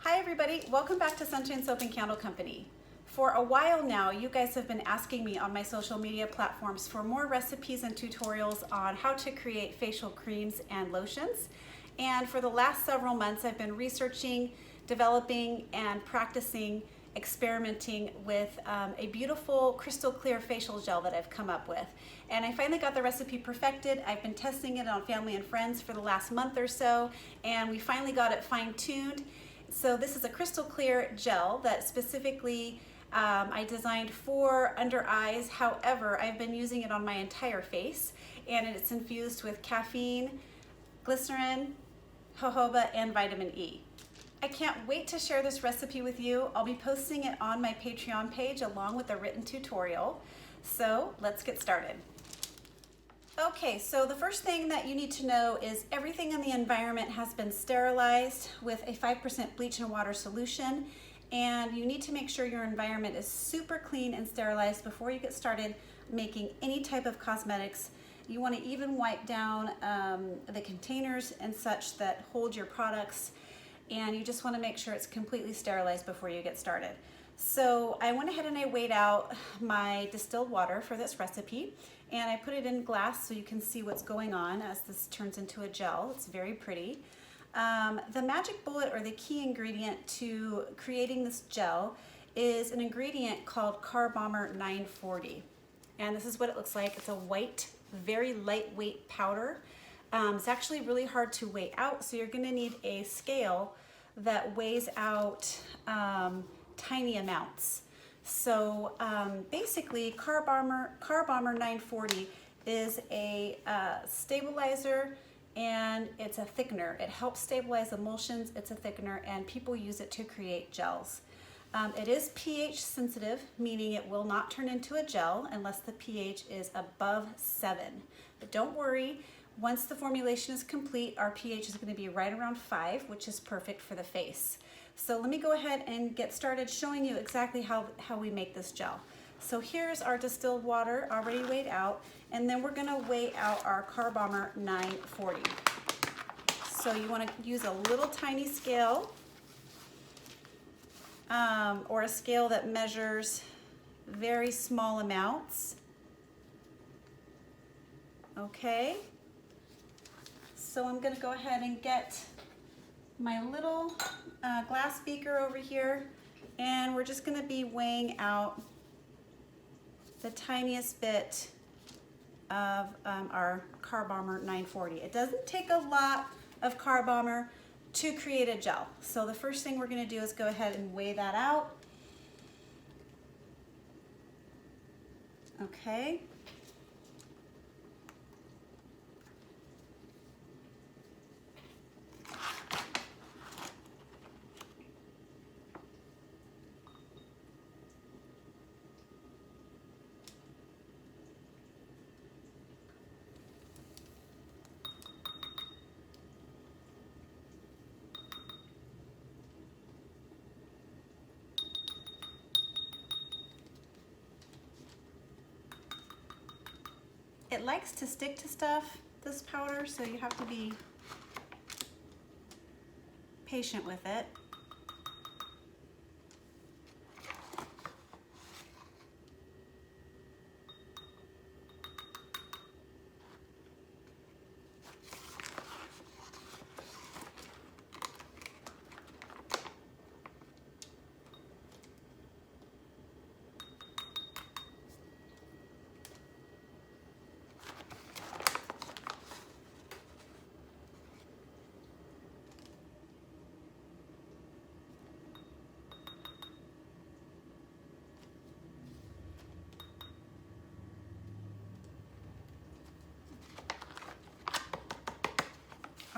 Hi everybody, welcome back to Sunshine Soap and Candle Company. For a while now, you guys have been asking me on my social media platforms for more recipes and tutorials on how to create facial creams and lotions. And for the last several months, I've been researching, developing, and practicing experimenting with a beautiful crystal clear facial gel that I've come up with. And I finally got the recipe perfected. I've been testing it on family and friends for the last month or so, and we finally got it fine-tuned. So this is a crystal clear gel that specifically I designed for under eyes. However, I've been using it on my entire face, and it's infused with caffeine, glycerin, jojoba, and vitamin E. I can't wait to share this recipe with you. I'll be posting it on my Patreon page along with a written tutorial. So let's get started. Okay, so the first thing that you need to know is everything in the environment has been sterilized with a 5% bleach and water solution, and you need to make sure your environment is super clean and sterilized before you get started making any type of cosmetics. You want to even wipe down the containers and such that hold your products, and you just want to make sure it's completely sterilized before you get started. So I went ahead and I weighed out my distilled water for this recipe, and I put it in glass so you can see what's going on as this turns into a gel. It's very pretty. The magic bullet, or the key ingredient to creating this gel, is an ingredient called Car Bomber 940. And this is what it looks like. It's a white, very lightweight powder. It's actually really hard to weigh out, so you're going to need a scale that weighs out tiny amounts. So basically, Car Bomber 940 is a stabilizer, and it's a thickener. It helps stabilize emulsions. It's a thickener, and people use it to create gels. It is pH sensitive, meaning it will not turn into a gel unless the pH is above 7. But don't worry, once the formulation is complete, our pH is going to be right around 5, which is perfect for the face. So let me go ahead and get started showing you exactly how we make this gel. So here's our distilled water already weighed out, and then we're going to weigh out our Car Bomber 940. So you want to use a little tiny scale, or a scale that measures very small amounts. Okay, so I'm going to go ahead and get my little glass beaker over here, and we're just going to be weighing out the tiniest bit of our Car Bomber 940. It doesn't take a lot of Car Bomber to create a gel. So the first thing we're going to do is go ahead and weigh that out. Okay. It likes to stick to stuff, this powder, so you have to be patient with it.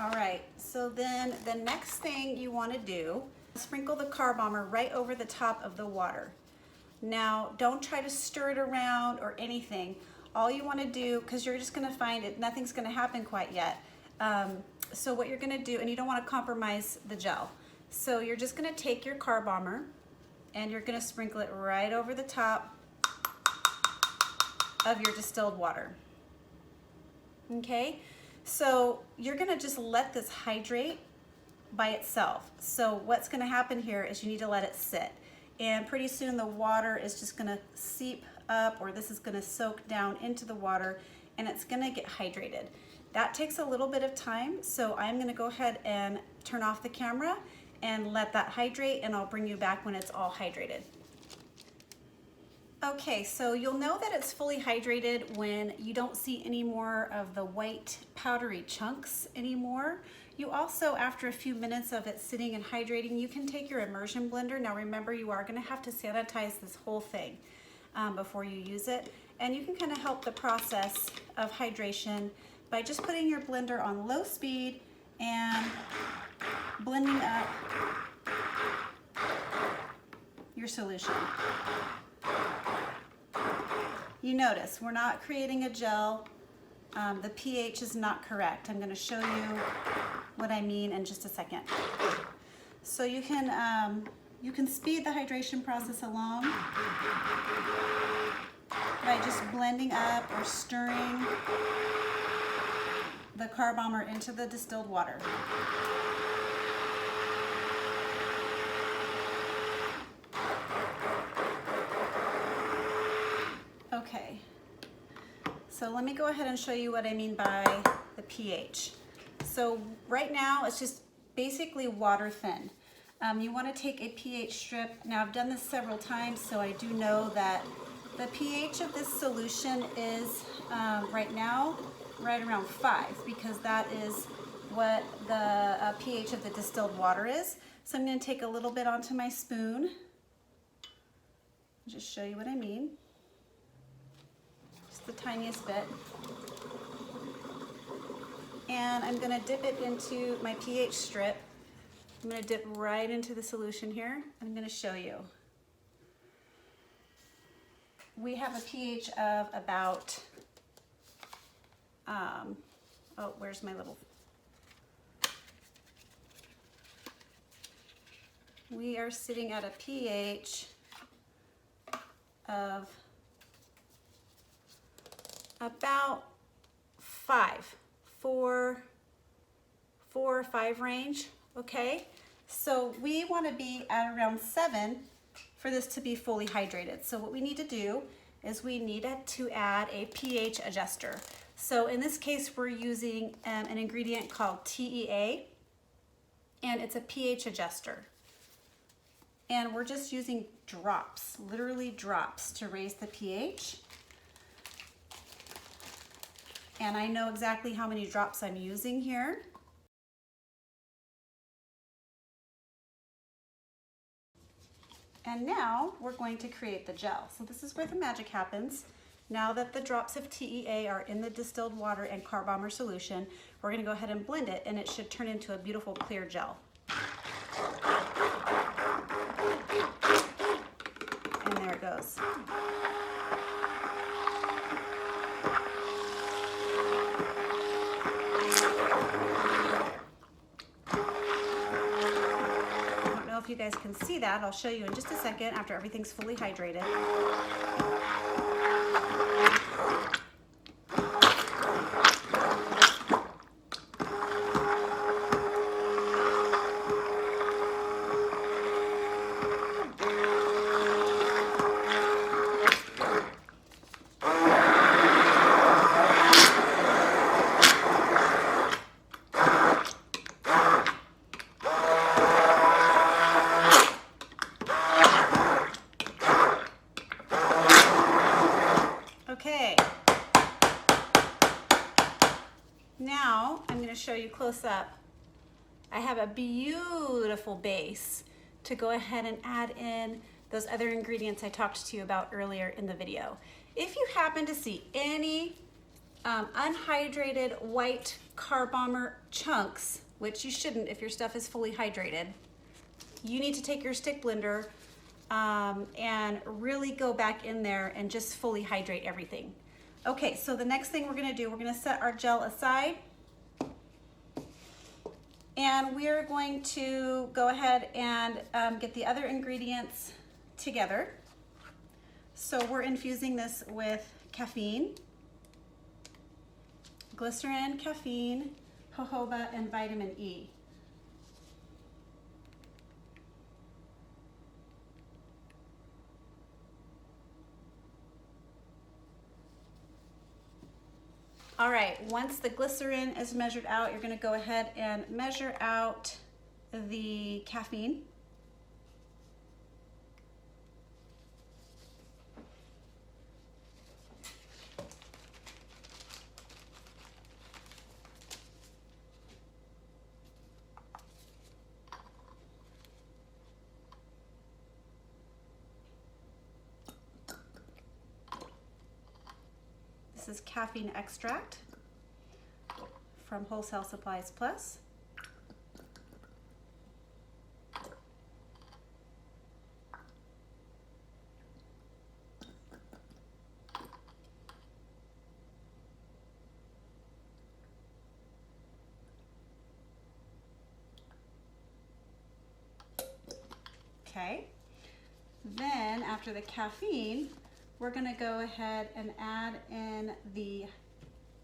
All right, so then the next thing you want to do is sprinkle the Car Bomber right over the top of the water. Now, don't try to stir it around or anything. All you want to do, because you're just going to find it, nothing's going to happen quite yet. So what you're going to do, and you don't want to compromise the gel. So you're just going to take your Car Bomber and you're going to sprinkle it right over the top of your distilled water. Okay? So you're gonna just let this hydrate by itself. So what's going to happen here is you need to let it sit. And pretty soon the water is just going to seep up, or this is going to soak down into the water, and it's going to get hydrated. That takes a little bit of time, so I'm going to go ahead and turn off the camera and let that hydrate, and I'll bring you back when it's all hydrated. Okay, so you'll know that it's fully hydrated when you don't see any more of the white powdery chunks anymore. You also, after a few minutes of it sitting and hydrating, you can take your immersion blender. Now remember, you are going to have to sanitize this whole thing before you use it. And you can kind of help the process of hydration by just putting your blender on low speed and blending up your solution. You notice we're not creating a gel. The pH is not correct. I'm going to show you what I mean in just a second. So you can speed the hydration process along by just blending up or stirring the car bomber into the distilled water. Okay, so let me go ahead and show you what I mean by the pH. So right now it's just basically water thin. You want to take a pH strip. Now I've done this several times, so I do know that the pH of this solution is right now right around 5, because that is what the pH of the distilled water is. So I'm going to take a little bit onto my spoon, just show you what I mean. The tiniest bit, and I'm going to dip it into my pH strip. I'm going to dip right into the solution here. I'm going to show you. We have a pH of about oh, where's my little, we are sitting at a pH of about 4 or 5 range. Okay, so we want to be at around 7 for this to be fully hydrated. So what we need to do is we need to add a pH adjuster. So in this case we're using an ingredient called TEA, and it's a pH adjuster, and we're just using drops, literally drops, to raise the pH. And I know exactly how many drops I'm using here. And now we're going to create the gel. So this is where the magic happens. Now that the drops of TEA are in the distilled water and car bomber solution, we're going to go ahead and blend it, and it should turn into a beautiful clear gel. And there it goes. If you guys can see that, I'll show you in just a second after everything's fully hydrated. Okay, now I'm going to show you close up. I have a beautiful base to go ahead and add in those other ingredients I talked to you about earlier in the video. If you happen to see any unhydrated white car bomber chunks, which you shouldn't if your stuff is fully hydrated, you need to take your stick blender and really go back in there and just fully hydrate everything. Okay, so the next thing we're going to do, we're going to set our gel aside, and we're going to go ahead and get the other ingredients together. So we're infusing this with caffeine, glycerin, caffeine, jojoba, and vitamin E. All right, once the glycerin is measured out, you're gonna go ahead and measure out the caffeine. This is caffeine extract from Wholesale Supplies Plus. Okay, then after the caffeine, we're gonna go ahead and add in the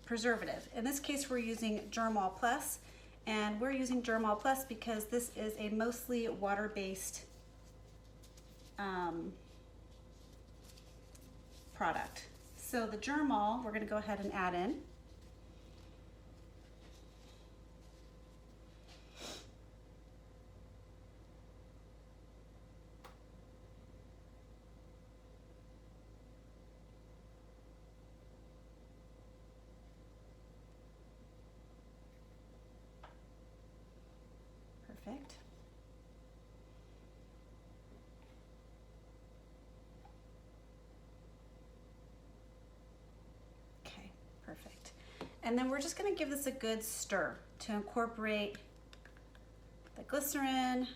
preservative. In this case, we're using Germall Plus, and we're using Germall Plus because this is a mostly water-based product. So the Germall, we're gonna go ahead and add in. Perfect. Okay, perfect. And then we're just going to give this a good stir to incorporate the glycerin,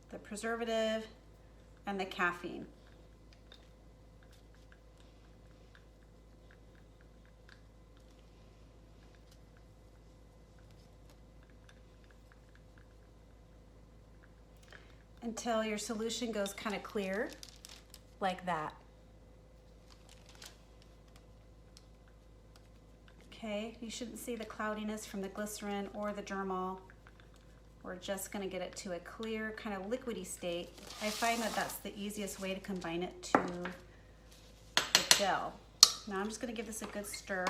the preservative, and the caffeine. Until your solution goes kind of clear, like that. Okay, you shouldn't see the cloudiness from the glycerin or the Germall. We're just gonna get it to a clear, kind of liquidy state. I find that that's the easiest way to combine it to the gel. Now I'm just gonna give this a good stir.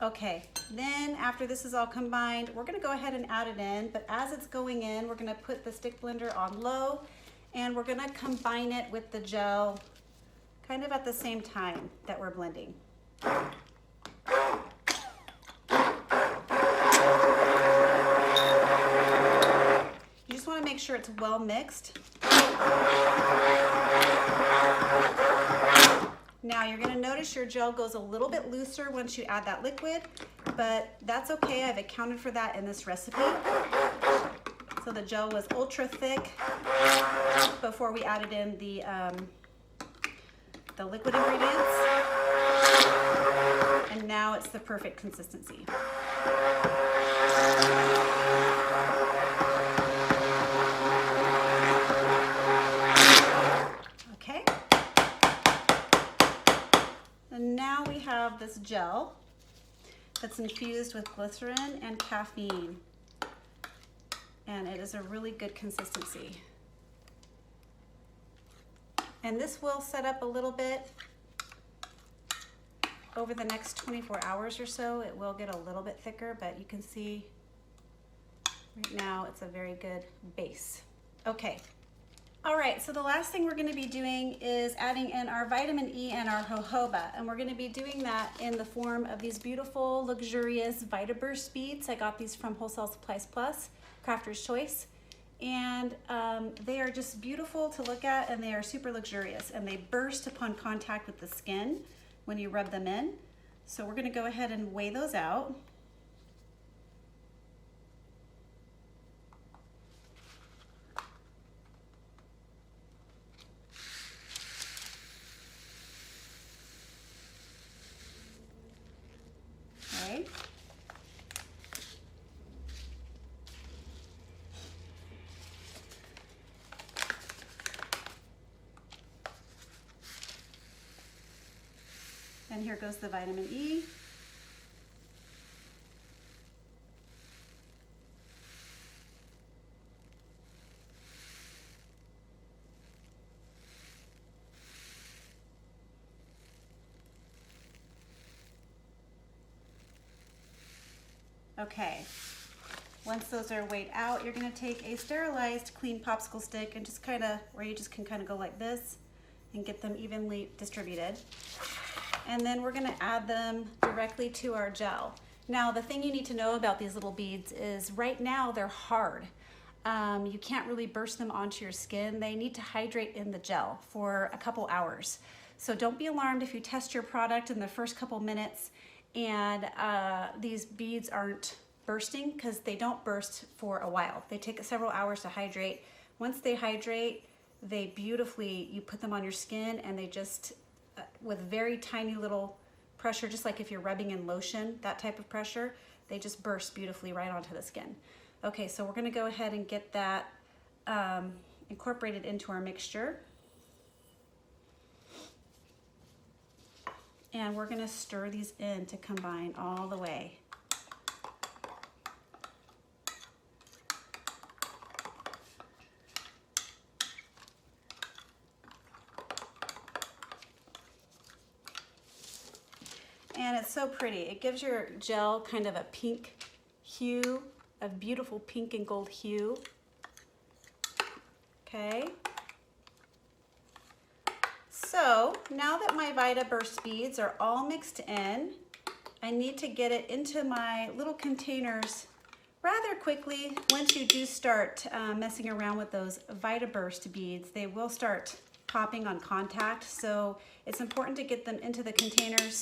Okay, then after this is all combined, we're gonna go ahead and add it in, but as it's going in, we're gonna put the stick blender on low, and we're gonna combine it with the gel kind of at the same time that we're blending. You just wanna make sure it's well mixed. Now you're gonna notice your gel goes a little bit looser once you add that liquid, but that's okay. I've accounted for that in this recipe. So the gel was ultra thick before we added in the liquid ingredients. And now it's the perfect consistency. And now we have this gel that's infused with glycerin and caffeine. And it is a really good consistency. And this will set up a little bit over the next 24 hours or so. It will get a little bit thicker, but you can see right now it's a very good base. Okay. All right, so the last thing we're gonna be doing is adding in our vitamin E and our jojoba, and we're gonna be doing that in the form of these beautiful, luxurious VitaBurst beads. I got these from Wholesale Supplies Plus, Crafter's Choice, and they are just beautiful to look at, and they are super luxurious, and they burst upon contact with the skin when you rub them in. So we're gonna go ahead and weigh those out. Okay. And here goes the vitamin E. Okay, once those are weighed out, you're gonna take a sterilized clean popsicle stick and just where you just can kind of go like this and get them evenly distributed. And then we're gonna add them directly to our gel. Now, the thing you need to know about these little beads is right now they're hard. You can't really burst them onto your skin. They need to hydrate in the gel for a couple hours. So don't be alarmed if you test your product in the first couple minutes and these beads aren't bursting, because they don't burst for a while. They take several hours to hydrate. Once they hydrate, they beautifully, you put them on your skin and they just, with very tiny little pressure, just like if you're rubbing in lotion, that type of pressure, they just burst beautifully right onto the skin. Okay, so we're gonna go ahead and get that incorporated into our mixture. And we're gonna stir these in to combine all the way. And it's so pretty. It gives your gel kind of a pink hue, a beautiful pink and gold hue. Okay. So now that my Vita Burst beads are all mixed in, I need to get it into my little containers rather quickly. Once you do start messing around with those Vita Burst beads, they will start popping on contact. So it's important to get them into the containers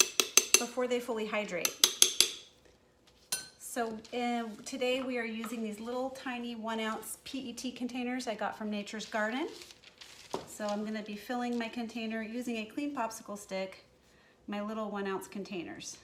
before they fully hydrate. So today we are using these little tiny 1 ounce PET containers I got from Nature's Garden. So I'm gonna be filling my container using a clean popsicle stick, my little 1 ounce containers.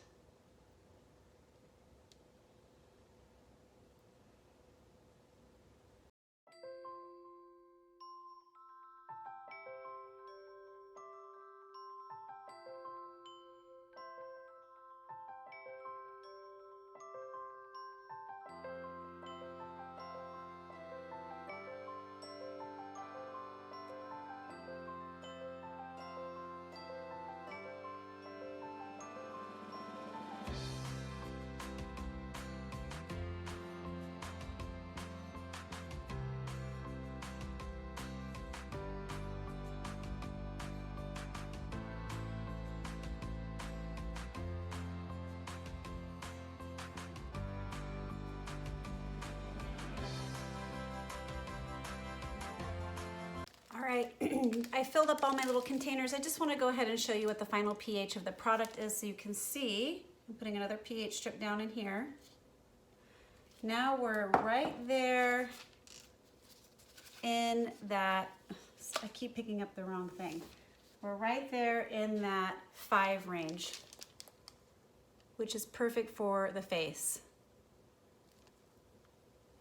All right, I filled up all my little containers. I just want to go ahead and show you what the final pH of the product is so you can see. I'm putting another pH strip down in here. Now we're right there in that, I keep picking up the wrong thing. We're right there in that 5 range, which is perfect for the face.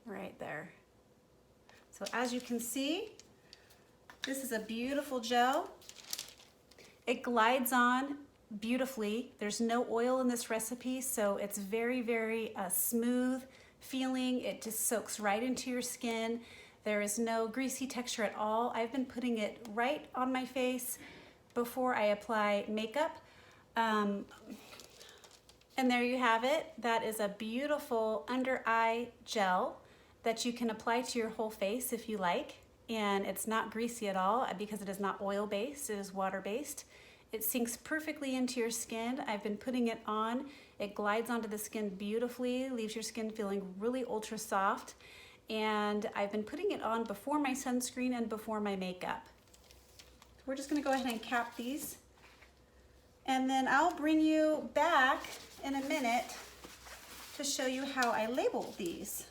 Right there. So as you can see, this is a beautiful gel. It glides on beautifully. There's no oil in this recipe, so it's very, very smooth feeling. It just soaks right into your skin. There is no greasy texture at all. I've been putting it right on my face before I apply makeup. And there you have it. That is a beautiful under eye gel that you can apply to your whole face if you like. And it's not greasy at all because it is not oil-based, it is water-based. It sinks perfectly into your skin. I've been putting it on. It glides onto the skin beautifully, leaves your skin feeling really ultra soft. And I've been putting it on before my sunscreen and before my makeup. We're just gonna go ahead and cap these. And then I'll bring you back in a minute to show you how I label these.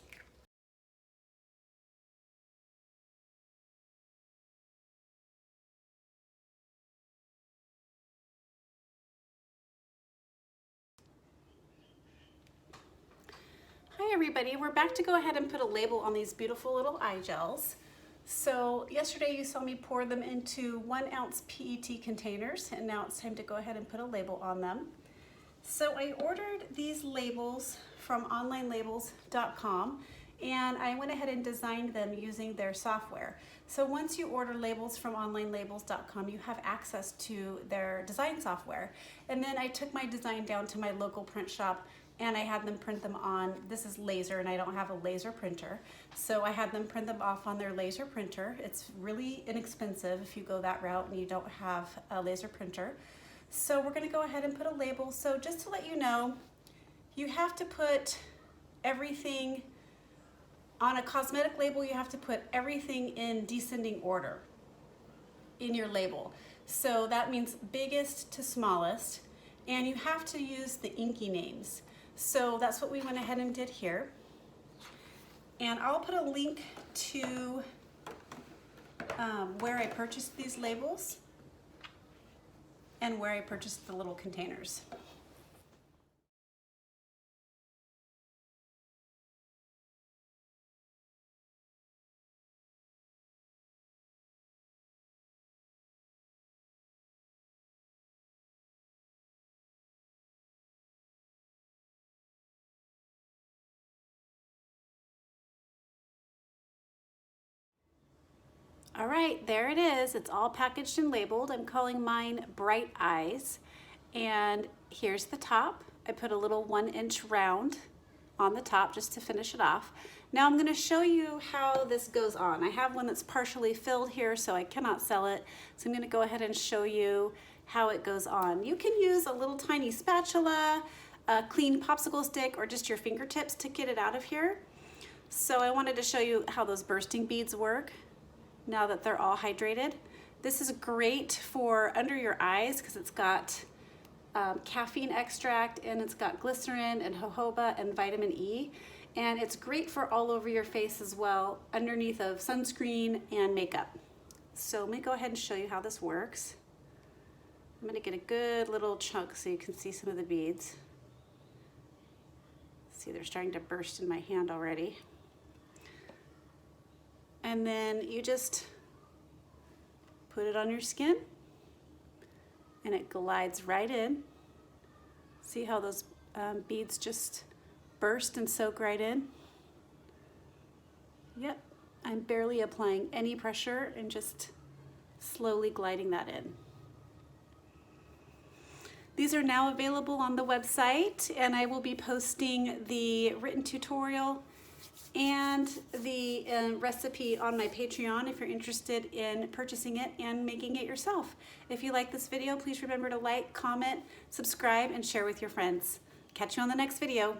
Hi everybody, we're back to go ahead and put a label on these beautiful little eye gels. So yesterday you saw me pour them into 1 ounce PET containers, and now it's time to go ahead and put a label on them. So I ordered these labels from onlinelabels.com, and I went ahead and designed them using their software. So once you order labels from onlinelabels.com, you have access to their design software. And then I took my design down to my local print shop and I had them print them on, this is laser and I don't have a laser printer, so I had them print them off on their laser printer. It's really inexpensive if you go that route and you don't have a laser printer. So we're going to go ahead and put a label. So just to let you know, you have to put everything on a cosmetic label. You have to put everything in descending order in your label. So that means biggest to smallest, and you have to use the inky names. So that's what we went ahead and did here. And I'll put a link to where I purchased these labels and where I purchased the little containers. All right, there it is. It's all packaged and labeled. I'm calling mine Bright Eyes. And here's the top. I put a little 1-inch round on the top just to finish it off. Now I'm going to show you how this goes on. I have one that's partially filled here, so I cannot sell it. So I'm going to go ahead and show you how it goes on. You can use a little tiny spatula, a clean popsicle stick, or just your fingertips to get it out of here. So I wanted to show you how those bursting beads work now that they're all hydrated. This is great for under your eyes because it's got caffeine extract, and it's got glycerin and jojoba and vitamin E. And it's great for all over your face as well, underneath of sunscreen and makeup. So let me go ahead and show you how this works. I'm gonna get a good little chunk so you can see some of the beads. See, they're starting to burst in my hand already. And then you just put it on your skin and it glides right in. See how those beads just burst and soak right in? Yep, I'm barely applying any pressure and just slowly gliding that in. These are now available on the website, and I will be posting the written tutorial and the recipe on my Patreon if you're interested in purchasing it and making it yourself. If you like this video, please remember to like, comment, subscribe, and share with your friends. Catch you on the next video.